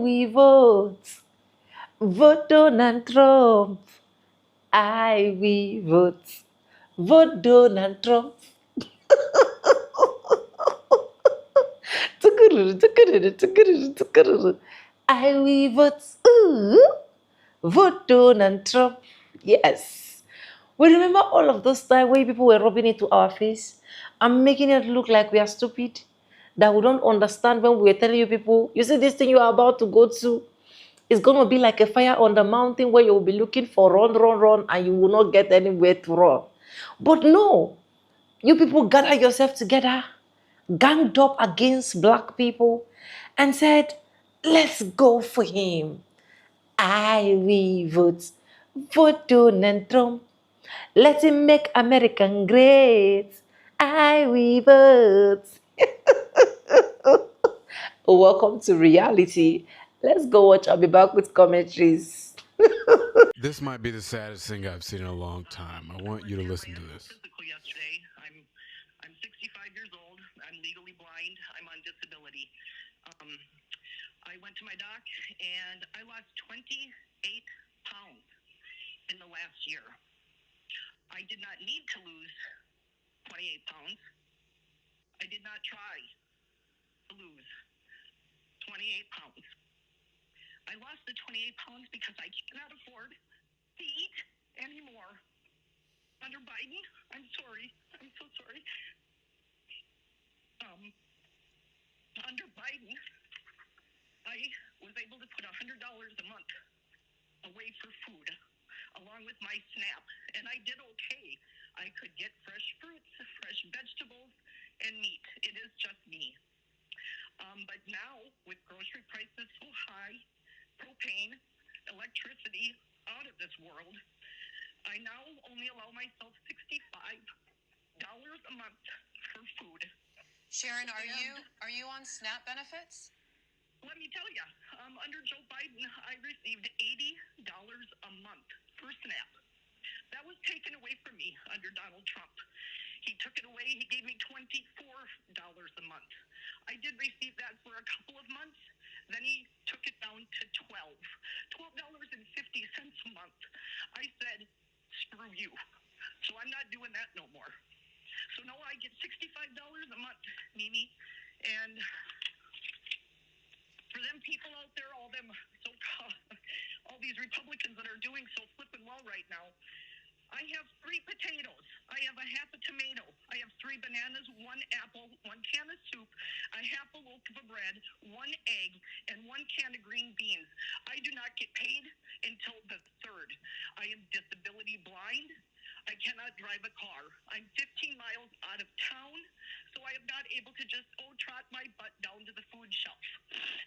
we vote. Vote Donald Trump. I we vote. Vote Donald Trump. I we vote. Ooh. Vote Donald Trump. Yes. We remember all of those times where people were rubbing it to our face and making it look like we are stupid, that we don't understand when we were telling you people, you see, this thing you are about to go to is going to be like a fire on the mountain where you will be looking for run, run, run, and you will not get anywhere to run. But no, you people gather yourself together, ganged up against black people, and said, let's go for him. I will vote. Vote Donald Trump. Let him make American great. I will vote. Welcome to reality. Let's go watch. I'll be back with commentaries. This might be the saddest thing I've seen in a long time. I want you to listen to this. Physical yesterday. I'm 65 years old. I'm legally blind. I'm on disability. I went to my doc and I lost 28 pounds in the last year. I did not need to lose 28 pounds. I did not try to lose 28 pounds. I lost the 28 pounds because I cannot afford to eat anymore. Under Biden, I'm sorry. I'm so sorry. Under Biden, I was able to put $100 a month away for food, along with my SNAP, and I did okay. I could get fresh fruits, fresh vegetables, and meat. It is just me. But now, with grocery prices so high, propane, electricity out of this world, I now only allow myself $65 a month for food. Sharon, are you on SNAP benefits? Let me tell you, under Joe Biden, I received $80 a month for SNAP. That was taken away from me under Donald Trump. He took it away. He gave me $24 a month. I did receive that for a couple of months. Then he took it down to $12.50 a month. I said, screw you. So I'm not doing that no more. So now I get $65 a month, Mimi. And for them people out there, all these Republicans that are doing so flippin' well right now, I have 3 potatoes. I have a half a tomato. I have 3 bananas, 1 apple, 1 can of soup, a half a loaf of bread, 1 egg, and 1 can of green beans. I do not get paid until the 3rd. I am disability blind. I cannot drive a car. I'm 15 miles out of town, so I am not able to just trot my butt down to the food shelf.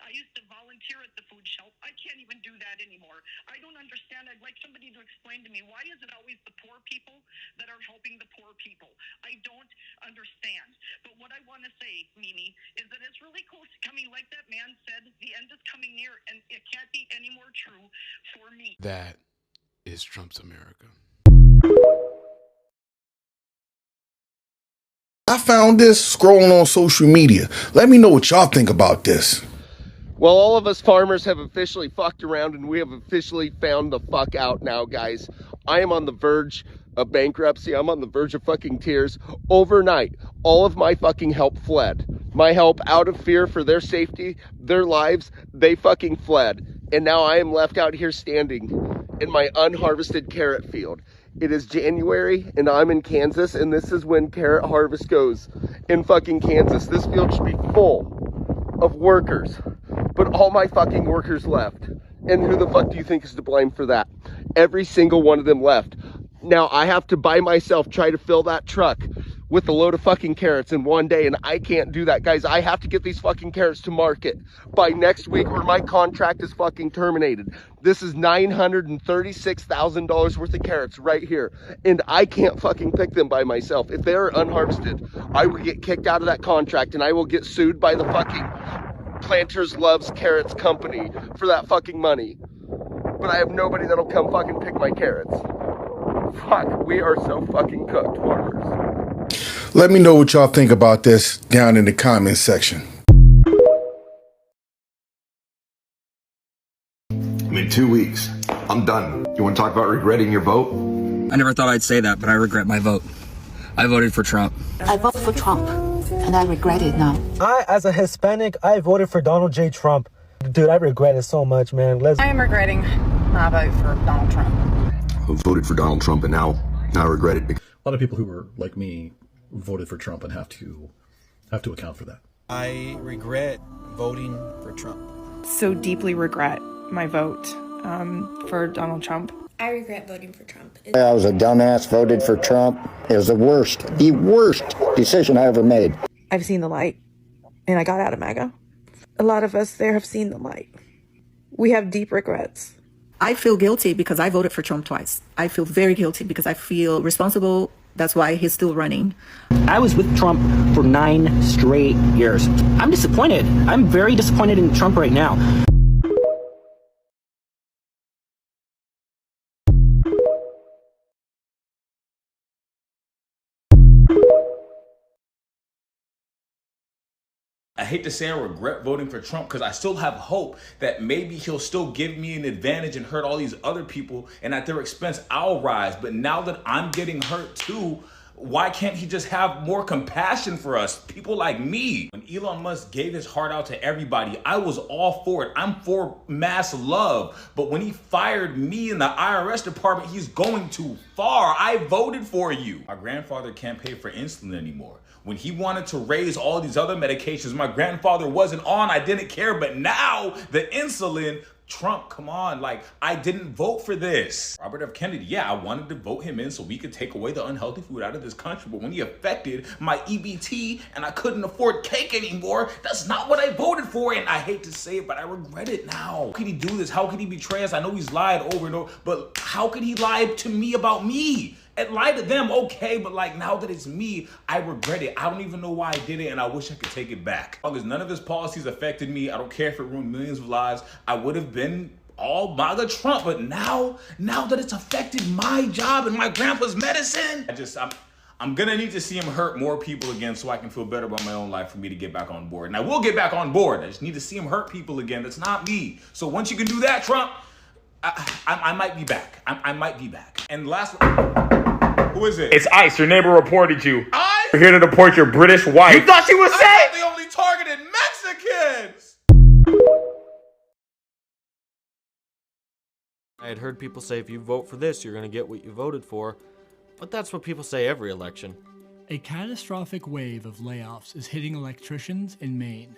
I used to volunteer at the food shelf. I can't even do that anymore. I don't understand. I'd like somebody to explain to me, why is it always the poor people that are helping the poor people? I don't understand. But what I want to say, Mimi, is that it's really close to coming. Like that man said, the end is coming near, and it can't be any more true for me. That is Trump's America. I found this scrolling on social media. Let me know what y'all think about this. Well, all of us farmers have officially fucked around and we have officially found the fuck out now, guys. I am on the verge of bankruptcy. I'm on the verge of fucking tears. Overnight, all of my fucking help fled. My help, out of fear for their safety, their lives, they fucking fled. And now I am left out here standing in my unharvested carrot field. It is January and I'm in Kansas, and this is when carrot harvest goes in fucking Kansas. This field should be full of workers, but all my fucking workers left. And who the fuck do you think is to blame for that? Every single one of them left. Now I have to by myself try to fill that truck with a load of fucking carrots in one day, and I can't do that, guys. I have to get these fucking carrots to market by next week or my contract is fucking terminated. This is $936,000 worth of carrots right here, and I can't fucking pick them by myself. If they are unharvested, I will get kicked out of that contract and I will get sued by the fucking Planters Loves Carrots company for that fucking money. But I have nobody that'll come fucking pick my carrots. Fuck, we are so fucking cooked, farmers. Let me know what y'all think about this down in the comment section. me 2 weeks. I'm done. You want to talk about regretting your vote? I never thought I'd say that, but I regret my vote. I voted for Trump. I voted for Trump, and I regret it now. As a Hispanic, I voted for Donald J. Trump. Dude, I regret it so much, man. I am regretting my vote for Donald Trump. I voted for Donald Trump, and now I regret it. A lot of people who were like me voted for Trump and have to account for that. I regret voting for Trump. So deeply regret my vote for Donald Trump. I regret voting for Trump. I was a dumbass, voted for Trump. It was the worst decision I ever made. I've seen the light, and I got out of MAGA. A lot of us there have seen the light. We have deep regrets. I feel guilty because I voted for Trump twice. I feel very guilty because I feel responsible. That's why he's still running. I was with Trump for 9 straight years. I'm disappointed. I'm very disappointed in Trump right now. I hate to say I regret voting for Trump because I still have hope that maybe he'll still give me an advantage and hurt all these other people, and at their expense I'll rise. But now that I'm getting hurt too, why can't he just have more compassion for us, people like me? When Elon Musk gave his heart out to everybody, I was all for it. I'm for mass love. But when he fired me in the IRS department, he's going too far. I voted for you. My grandfather can't pay for insulin anymore. When he wanted to raise all these other medications, my grandfather wasn't on. I didn't care. But now the insulin, Trump, come on, like, I didn't vote for this. Robert F. Kennedy, yeah, I wanted to vote him in so we could take away the unhealthy food out of this country, but when he affected my EBT and I couldn't afford cake anymore, that's not what I voted for, and I hate to say it, but I regret it now. How could he do this? How could he betray us? I know he's lied over and over, but how could he lie to me about me? And lie to them, okay, but like now that it's me, I regret it. I don't even know why I did it, and I wish I could take it back. Because none of his policies affected me. I don't care if it ruined millions of lives. I would have been all MAGA Trump, but now that it's affected my job and my grandpa's medicine, I'm gonna need to see him hurt more people again so I can feel better about my own life for me to get back on board. And I will get back on board. I just need to see him hurt people again. That's not me. So once you can do that, Trump, I might be back. I might be back. And last one. Who is it? It's ICE. Your neighbor reported you. ICE? We're here to deport your British wife. You thought she was safe? I thought they only targeted Mexicans. I had heard people say if you vote for this, you're going to get what you voted for. But that's what people say every election. A catastrophic wave of layoffs is hitting electricians in Maine.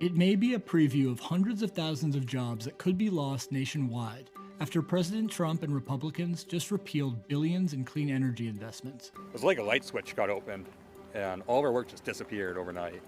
It may be a preview of hundreds of thousands of jobs that could be lost nationwide after President Trump and Republicans just repealed billions in clean energy investments. It was like a light switch got opened, and all of our work just disappeared overnight.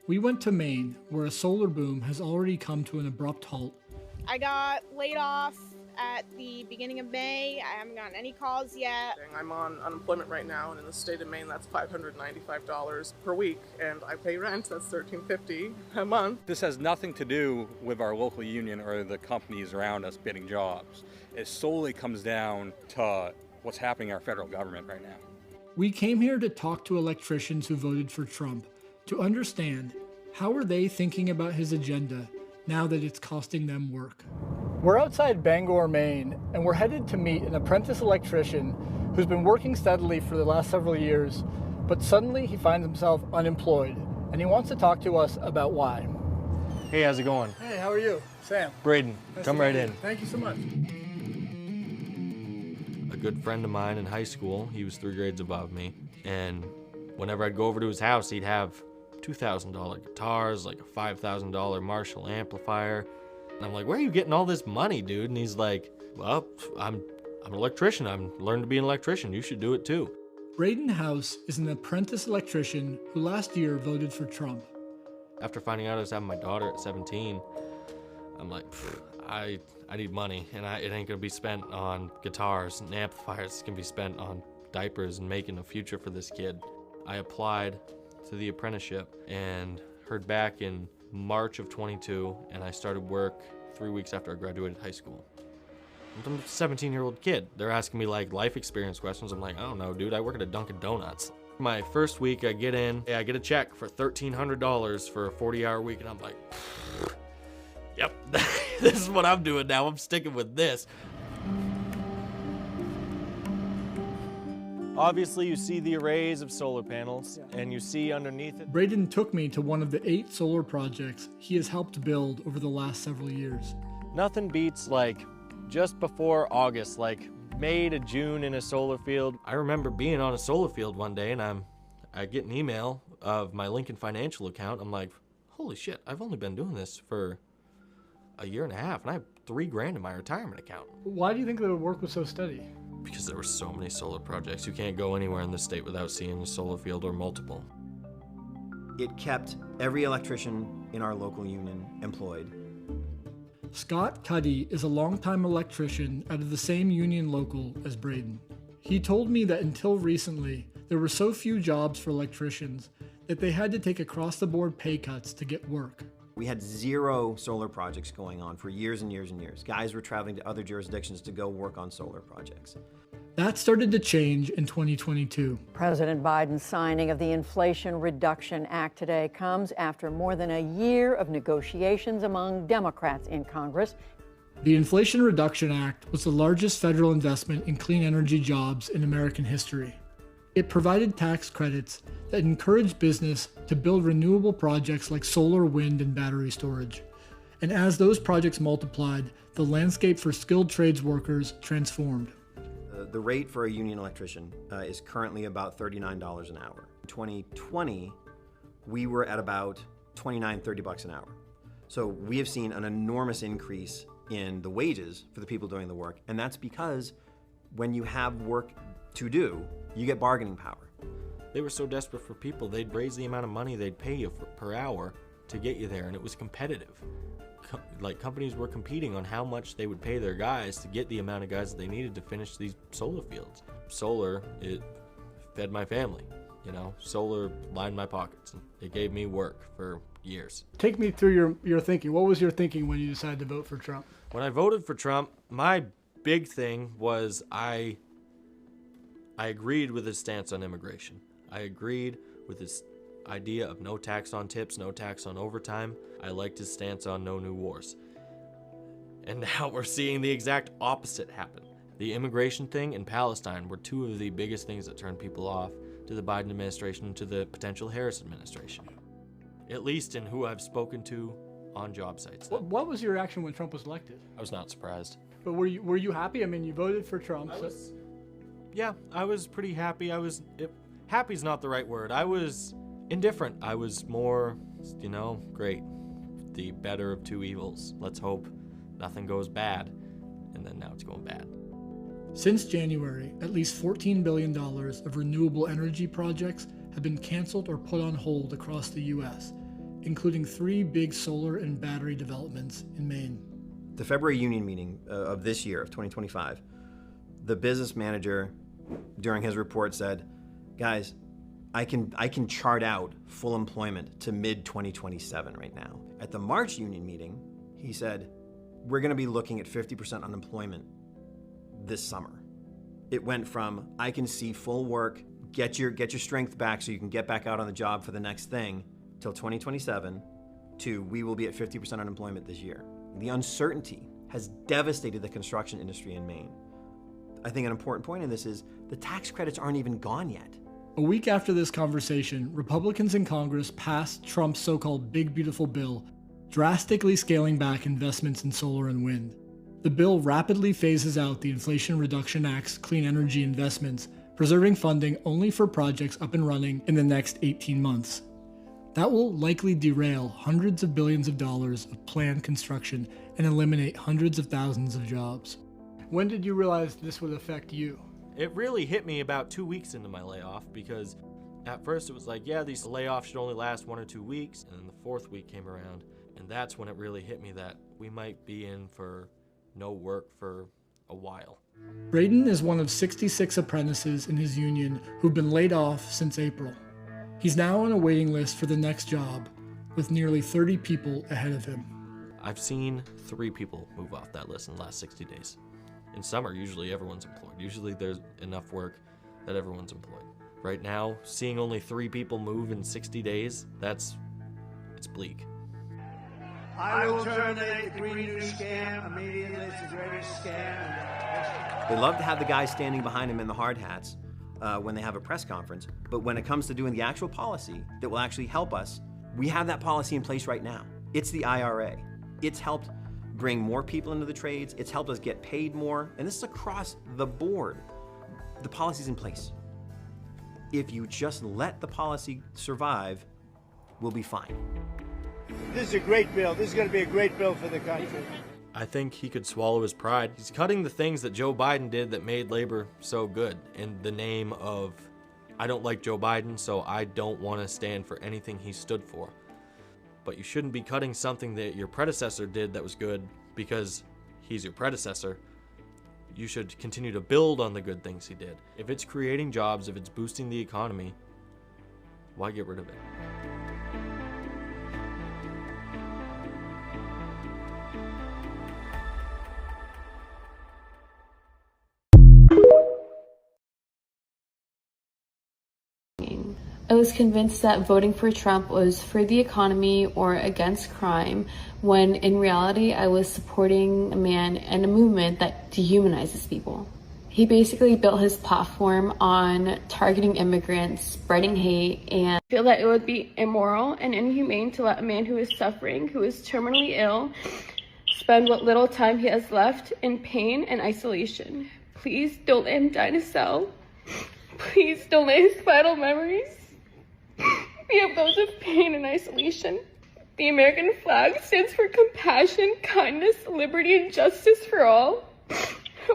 We went to Maine, where a solar boom has already come to an abrupt halt. I got laid off at the beginning of May. I haven't gotten any calls yet. I'm on unemployment right now, and in the state of Maine, that's $595 per week, and I pay rent, that's $1,350 a month. This has nothing to do with our local union or the companies around us bidding jobs. It solely comes down to what's happening in our federal government right now. We came here to talk to electricians who voted for Trump, to understand how are they thinking about his agenda now that it's costing them work. We're outside Bangor, Maine, and we're headed to meet an apprentice electrician who's been working steadily for the last several years, but suddenly he finds himself unemployed, and he wants to talk to us about why. Hey, how's it going? Hey, how are you? Sam. Braden, Nice come to right meet in. you. Thank you so much. A good friend of mine in high school, he was 3 grades above me, and whenever I'd go over to his house, he'd have $2,000 guitars, like a $5,000 Marshall amplifier. And I'm like, where are you getting all this money, dude? And he's like, well, I'm an electrician. I'm learning to be an electrician. You should do it too. Braden House is an apprentice electrician who last year voted for Trump. After finding out I was having my daughter at 17, I'm like, I need money, and it ain't gonna be spent on guitars and amplifiers. It's gonna be spent on diapers and making a future for this kid. I applied to the apprenticeship and heard back in March of 22, and I started work 3 weeks after I graduated high school. I'm a 17-year-old kid. They're asking me like life experience questions. I'm like, I don't know, dude. I work at a Dunkin' Donuts. My first week, I get in, I get a check for $1,300 for a 40-hour week, and I'm like, yep, This is what I'm doing now. I'm sticking with this. Obviously, you see the arrays of solar panels, and you see underneath it. Braden took me to one of the 8 solar projects he has helped build over the last several years. Nothing beats like just before August, like May to June in a solar field. I remember being on a solar field one day, and I get an email of my Lincoln Financial account. I'm like, holy shit, I've only been doing this for a year and a half, and I have $3,000 in my retirement account. Why do you think the work was so steady? Because there were so many solar projects. You can't go anywhere in the state without seeing a solar field or multiple. It kept every electrician in our local union employed. Scott Cuddy is a longtime electrician out of the same union local as Braden. He told me that until recently, there were so few jobs for electricians that they had to take across-the-board pay cuts to get work. We had 0 solar projects going on for years and years and years. Guys were traveling to other jurisdictions to go work on solar projects. That started to change in 2022. President Biden's signing of the Inflation Reduction Act today comes after more than a year of negotiations among Democrats in Congress. The Inflation Reduction Act was the largest federal investment in clean energy jobs in American history. It provided tax credits that encouraged business to build renewable projects like solar, wind, and battery storage. And as those projects multiplied, the landscape for skilled trades workers transformed. The rate for a union electrician is currently about $39 an hour. In 2020, we were at about $29, $30 an hour. So we have seen an enormous increase in the wages for the people doing the work, and that's because when you have work to do, you get bargaining power. They were so desperate for people, they'd raise the amount of money they'd pay you per hour to get you there, and it was competitive. Companies were competing on how much they would pay their guys to get the amount of guys that they needed to finish these solar fields. Solar, it fed my family. You know, solar lined my pockets. It gave me work for years. Take me through your thinking. What was your thinking when you decided to vote for Trump? When I voted for Trump, my big thing was I agreed with his stance on immigration. I agreed with his idea of no tax on tips, no tax on overtime. I liked his stance on no new wars. And now we're seeing the exact opposite happen. The immigration thing and Palestine were 2 of the biggest things that turned people off to the Biden administration and to the potential Harris administration. At least in who I've spoken to on job sites. What was your reaction when Trump was elected? I was not surprised. But were you happy? I mean, you voted for Trump. Yeah, I was pretty happy. Happy's not the right word. I was indifferent. I was more, great. The better of 2 evils. Let's hope nothing goes bad. And then now it's going bad. Since January, at least $14 billion of renewable energy projects have been canceled or put on hold across the U.S., including 3 big solar and battery developments in Maine. The February union meeting of this year, of 2025, the business manager during his report said, guys, I can chart out full employment to mid-2027 right now. At the March union meeting, he said, we're going to be looking at 50% unemployment this summer. It went from, I can see full work, get your strength back so you can get back out on the job for the next thing, till 2027, to we will be at 50% unemployment this year. The uncertainty has devastated the construction industry in Maine. I think an important point in this is the tax credits aren't even gone yet. A week after this conversation, Republicans in Congress passed Trump's so-called Big Beautiful Bill, drastically scaling back investments in solar and wind. The bill rapidly phases out the Inflation Reduction Act's clean energy investments, preserving funding only for projects up and running in the next 18 months. That will likely derail hundreds of billions of dollars of planned construction and eliminate hundreds of thousands of jobs. When did you realize this would affect you? It really hit me about 2 weeks into my layoff, because at first it was like, yeah, these layoffs should only last 1 or 2 weeks, and then the 4th week came around, and that's when it really hit me that we might be in for no work for a while. Braden is one of 66 apprentices in his union who've been laid off since April. He's now on a waiting list for the next job, with nearly 30 people ahead of him. I've seen 3 people move off that list in the last 60 days. In summer, usually everyone's employed. Usually there's enough work that everyone's employed. Right now, seeing only 3 people move in 60 days, it's bleak. I will terminate the Green New scam immediately. It's the greatest scam. They love to have the guys standing behind them in the hard hats when they have a press conference, but when it comes to doing the actual policy that will actually help us, we have that policy in place right now. It's the IRA. It's helped bring more people into the trades. It's helped us get paid more, and this is across the board. The policy's in place. If you just let the policy survive, we'll be fine. This is a great bill. This is going to be a great bill for the country. I think he could swallow his pride. He's cutting the things that Joe Biden did that made labor so good in the name of, I don't like Joe Biden, so I don't want to stand for anything he stood for. But you shouldn't be cutting something that your predecessor did that was good because he's your predecessor. You should continue to build on the good things he did. If it's creating jobs, if it's boosting the economy, why get rid of it? I was convinced that voting for Trump was for the economy or against crime, when in reality I was supporting a man and a movement that dehumanizes people. He basically built his platform on targeting immigrants, spreading hate, and I feel that it would be immoral and inhumane to let a man who is suffering, who is terminally ill, spend what little time he has left in pain and isolation. Please don't let him die in a cell. Please don't let his vital memories be of those of pain and isolation. The American flag stands for compassion, kindness, liberty, and justice for all.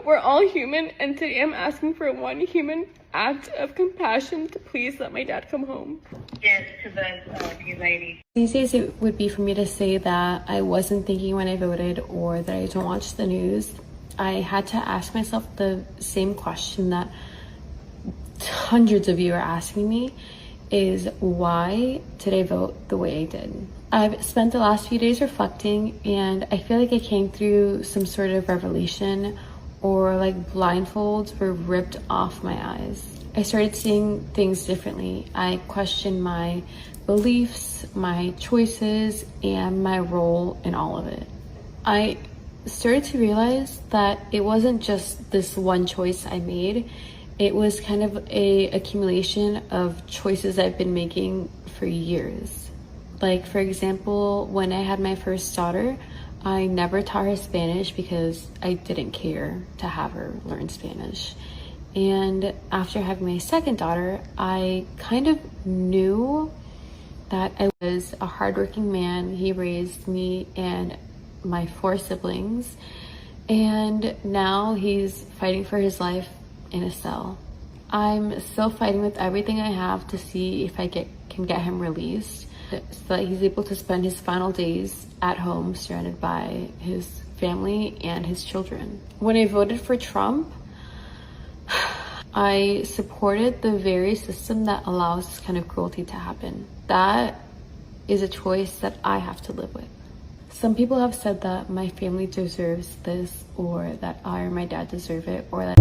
We're all human, and today I'm asking for one human act of compassion to please let my dad come home. Yes, to the lady. These days it would be for me to say that I wasn't thinking when I voted or that I don't watch the news. I had to ask myself the same question that hundreds of you are asking me, is why did I vote the way I did? I've spent the last few days reflecting, and I feel like I came through some sort of revelation, or like blindfolds were ripped off my eyes. I started seeing things differently. I questioned my beliefs, my choices, and my role in all of it. I started to realize that it wasn't just this one choice I made. It was kind of a accumulation of choices I've been making for years. Like, for example, when I had my first daughter, I never taught her Spanish because I didn't care to have her learn Spanish. And after having my second daughter, I kind of knew that I was a hardworking man. He raised me and my 4 siblings, and now he's fighting for his life in a cell. I'm still fighting with everything I have to see if I can get him released so that he's able to spend his final days at home surrounded by his family and his children. When I voted for Trump, I supported the very system that allows this kind of cruelty to happen. That is a choice that I have to live with. Some people have said that my family deserves this, or that I or my dad deserve it, or that...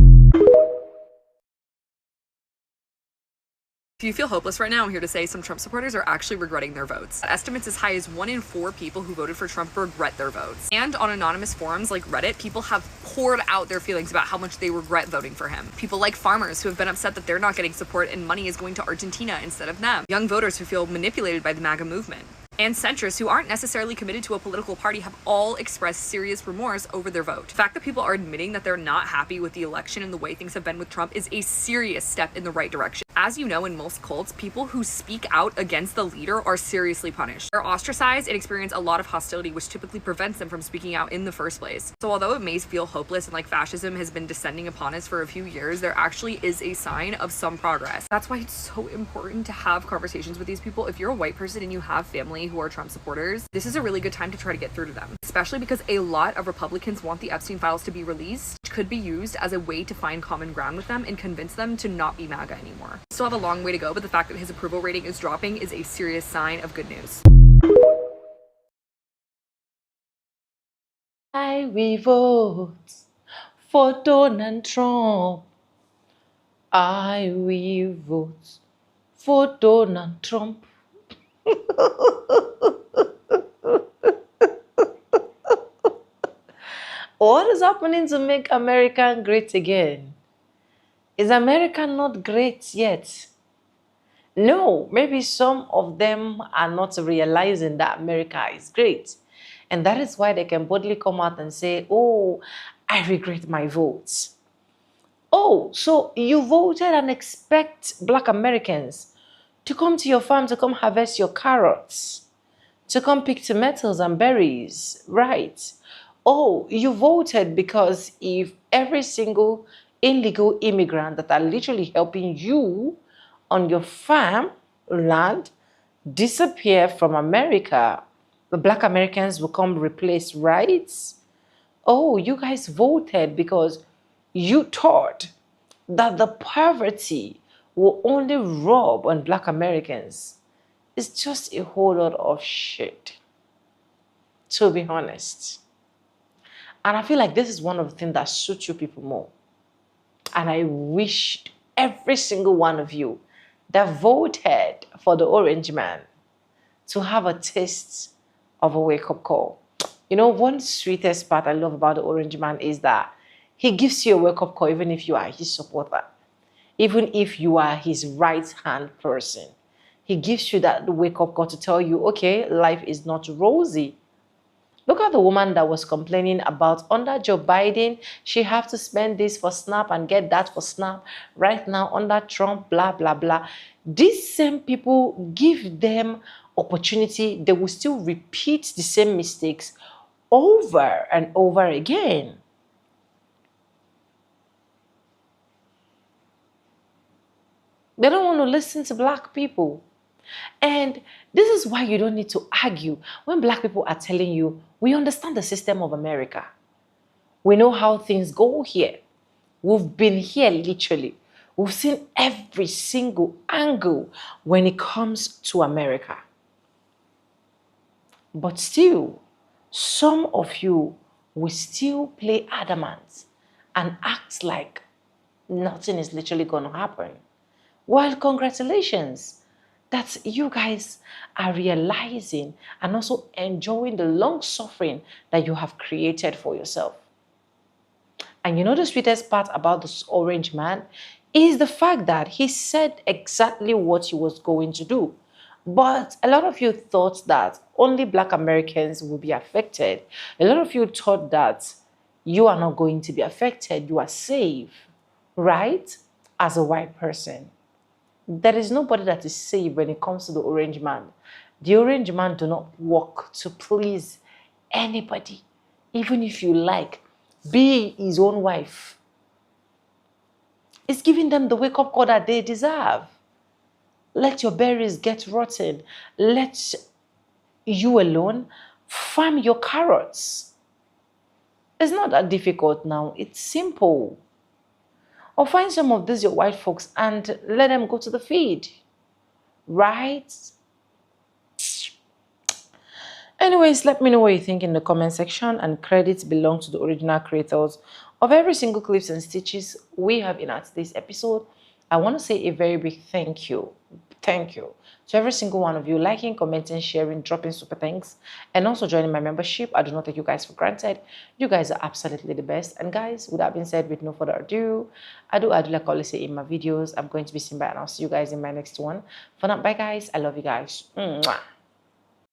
If you feel hopeless right now, I'm here to say some Trump supporters are actually regretting their votes. Estimates as high as 1 in 4 people who voted for Trump regret their votes. And on anonymous forums like Reddit, people have poured out their feelings about how much they regret voting for him. People like farmers who have been upset that they're not getting support and money is going to Argentina instead of them. Young voters who feel manipulated by the MAGA movement. And centrists who aren't necessarily committed to a political party have all expressed serious remorse over their vote. The fact that people are admitting that they're not happy with the election and the way things have been with Trump is a serious step in the right direction. As you know, in most cults, people who speak out against the leader are seriously punished. They're ostracized and experience a lot of hostility, which typically prevents them from speaking out in the first place. So although it may feel hopeless and like fascism has been descending upon us for a few years, there actually is a sign of some progress. That's why it's so important to have conversations with these people. If you're a white person and you have family who are Trump supporters, this is a really good time to try to get through to them, especially because a lot of Republicans want the Epstein files to be released, which could be used as a way to find common ground with them and convince them to not be MAGA anymore. We still have a long way to go, but the fact that his approval rating is dropping is a serious sign of good news. I will vote for Donald Trump. I will vote for Donald Trump. What is happening to make America great again? Is America not great yet? No, maybe some of them are not realizing that America is great. And that is why they can boldly come out and say, oh, I regret my votes. Oh, so you voted and expect Black Americans to come to your farm to come harvest your carrots, to come pick tomatoes and berries, right? Oh, you voted because if every single illegal immigrant that are literally helping you on your farm land disappear from America, the Black Americans will come replace, right? Oh, you guys voted because you thought that the poverty will only rub on Black Americans. It's just a whole lot of shit, to be honest. And I feel like this is one of the things that suits you people more. And I wish every single one of you that voted for the orange man to have a taste of a wake-up call. You know, one sweetest part I love about the orange man is that he gives you a wake-up call even if you are his supporter, even if you are his right-hand person. He gives you that wake-up call to tell you, okay, life is not rosy. Look at the woman that was complaining about under Joe Biden, she have to spend this for SNAP and get that for SNAP. Right now, under Trump, blah, blah, blah. These same people, give them opportunity, they will still repeat the same mistakes over and over again. They don't want to listen to Black people. And this is why you don't need to argue when Black people are telling you, we understand the system of America. We know how things go here. We've been here literally. We've seen every single angle when it comes to America. But still, some of you will still play adamant and act like nothing is literally going to happen. Well, congratulations that you guys are realizing and also enjoying the long suffering that you have created for yourself. And you know the sweetest part about this orange man is the fact that he said exactly what he was going to do. But a lot of you thought that only Black Americans will be affected. A lot of you thought that you are not going to be affected. You are safe, right? As a white person. There is nobody that is safe when it comes to the orange man. The orange man do not work to please anybody, even if you like. Be his own wife. It's giving them the wake-up call that they deserve. Let your berries get rotten. Let you alone farm your carrots. It's not that difficult now. It's simple. Or find some of these your white folks and let them go to the feed. Right? Anyways, let me know what you think in the comment section, and credits belong to the original creators of every single clips and stitches we have in today's episode. I want to say a very big thank you to every single one of you liking, commenting, sharing, dropping super thanks, and also joining my membership. I do not take you guys for granted. You guys are absolutely the best. And guys, with that being said, with no further ado, I do like I always say in my videos, I'm going to be seen by, and I'll see you guys in my next one. For now, bye guys. I love you guys. Mwah.